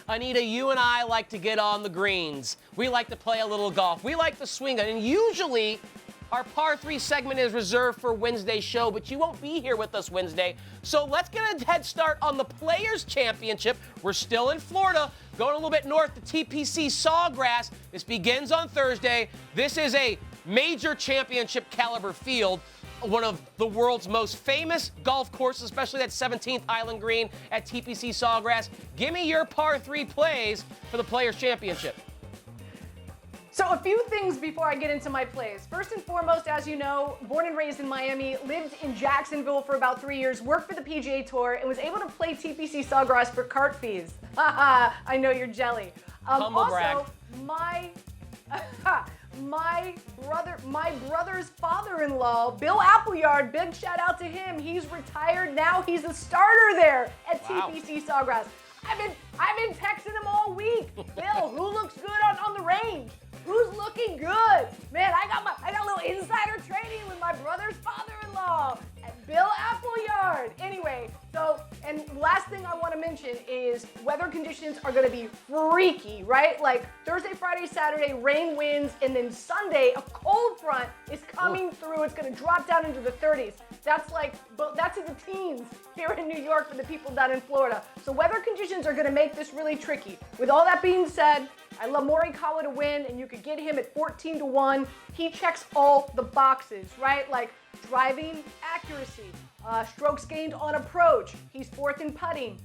Anita, you and I like to get on the greens. We like to play a little golf. We like to swing it. And usually our par 3 segment is reserved for Wednesday's show, but you won't be here with us Wednesday. So let's get a head start on the Players' Championship. We're still in Florida, going a little bit north to TPC Sawgrass. This begins on Thursday. This is a major championship caliber field, one of the world's most famous golf courses, especially that 17th Island Green at TPC Sawgrass. Give me your par 3 plays for the Players' Championship. So a few things before I get into my plays. First and foremost, as you know, born and raised in Miami, lived in Jacksonville for about 3 years, worked for the PGA Tour, and was able to play TPC Sawgrass for cart fees. Haha, I know you're jelly. Humble brag. Also, my brother's father-in-law, Bill Appleyard, big shout out to him. He's retired now. He's a starter there at TPC Sawgrass. I've been texting him all week. Bill, who looks good on the range? Who's looking good? Man, I got a little insider trading with my brother's father-in-law, Bill Appleyard. Anyway, and last thing I want to mention is weather conditions are going to be freaky, right? Like Thursday, Friday, Saturday, rain, winds, and then Sunday, a cold front is coming through. It's going to drop down into the 30s. That's in the teens here in New York for the people down in Florida. So weather conditions are going to make this really tricky. With all that being said, I love Morikawa to win, and you could get him at 14-1. He checks all the boxes, right? Like driving accuracy, strokes gained on approach. He's 4th in putting.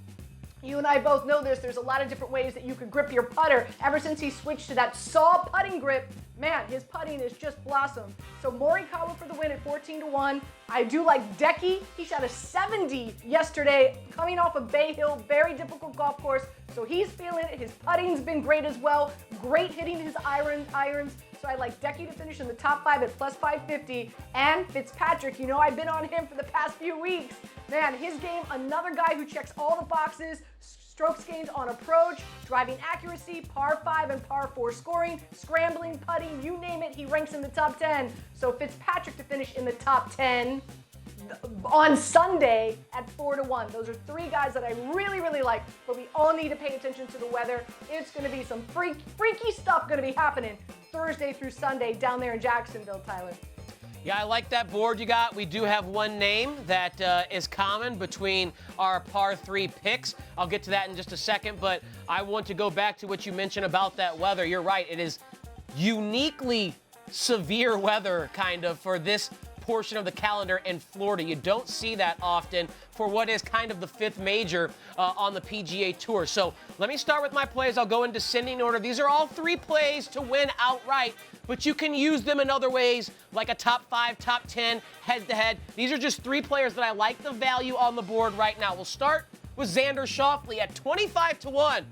You and I both know this. There's a lot of different ways that you could grip your putter. Ever since he switched to that saw putting grip, man, his putting is just blossomed. So Morikawa for the win at 14-1. I do like Decky. He shot a 70 yesterday coming off of Bay Hill, very difficult golf course. So he's feeling it. His putting's been great as well. Great hitting his irons. So I like Decky to finish in the top 5 at plus 550. And Fitzpatrick, you know I've been on him for the past few weeks. Man, his game, another guy who checks all the boxes. Strokes gained on approach, driving accuracy, par 5 and par 4 scoring, scrambling, putting, you name it, he ranks in the top 10. So Fitzpatrick to finish in the top 10 on Sunday at 4-1. Those are 3 guys that I really, really like, but we all need to pay attention to the weather. It's going to be some freaky stuff going to be happening Thursday through Sunday down there in Jacksonville, Tyler. Yeah, I like that board you got. We do have one name that is common between our par 3 picks. I'll get to that in just a second, but I want to go back to what you mentioned about that weather. You're right. It is uniquely severe weather kind of for this portion of the calendar in Florida. You don't see that often for what is kind of the 5th major on the PGA Tour. So let me start with my plays. I'll go in descending order. These are all 3 plays to win outright, but you can use them in other ways, like a top 5, top 10, head-to-head. These are just 3 players that I like the value on the board right now. We'll start with Xander Schauffele at 25-1.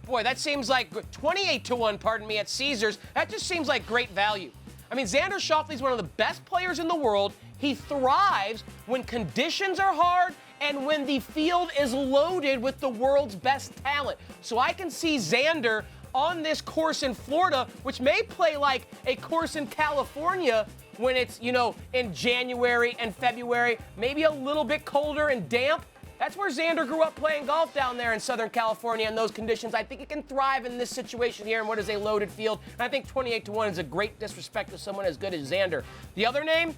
Boy, that seems like 28-1, pardon me, at Caesars. That just seems like great value. I mean, Xander Schauffele is one of the best players in the world. He thrives when conditions are hard and when the field is loaded with the world's best talent. So I can see Xander on this course in Florida, which may play like a course in California when it's, in January and February, maybe a little bit colder and damp. That's where Xander grew up playing golf down there in Southern California in those conditions. I think he can thrive in this situation here in what is a loaded field. And I think 28-1 is a great disrespect to someone as good as Xander. The other name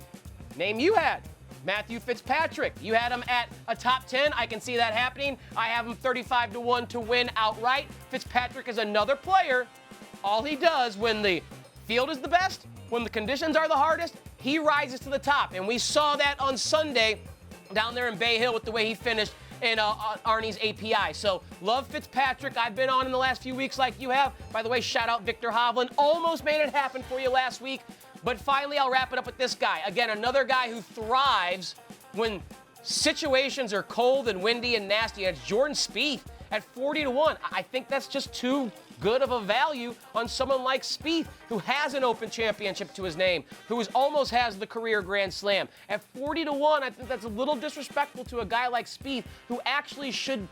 you had, Matthew Fitzpatrick. You had him at a top 10. I can see that happening. I have him 35-1 to win outright. Fitzpatrick is another player. All he does when the field is the best, when the conditions are the hardest, he rises to the top. And we saw that on Sunday down there in Bay Hill with the way he finished in Arnie's API. So love Fitzpatrick. I've been on in the last few weeks like you have. By the way, shout out Victor Hovland. Almost made it happen for you last week. But finally, I'll wrap it up with this guy. Again, another guy who thrives when situations are cold and windy and nasty. And it's Jordan Spieth at 40-1. I think that's just too good of a value on someone like Spieth, who has an Open Championship to his name, who almost has the career Grand Slam. At 40-1, I think that's a little disrespectful to a guy like Spieth, who actually should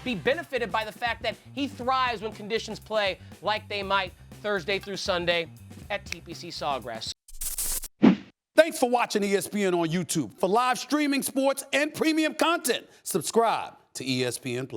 be benefited by the fact that he thrives when conditions play like they might Thursday through Sunday at TPC Sawgrass. Thanks for watching ESPN on YouTube. For live streaming, sports, and premium content, subscribe to ESPN+.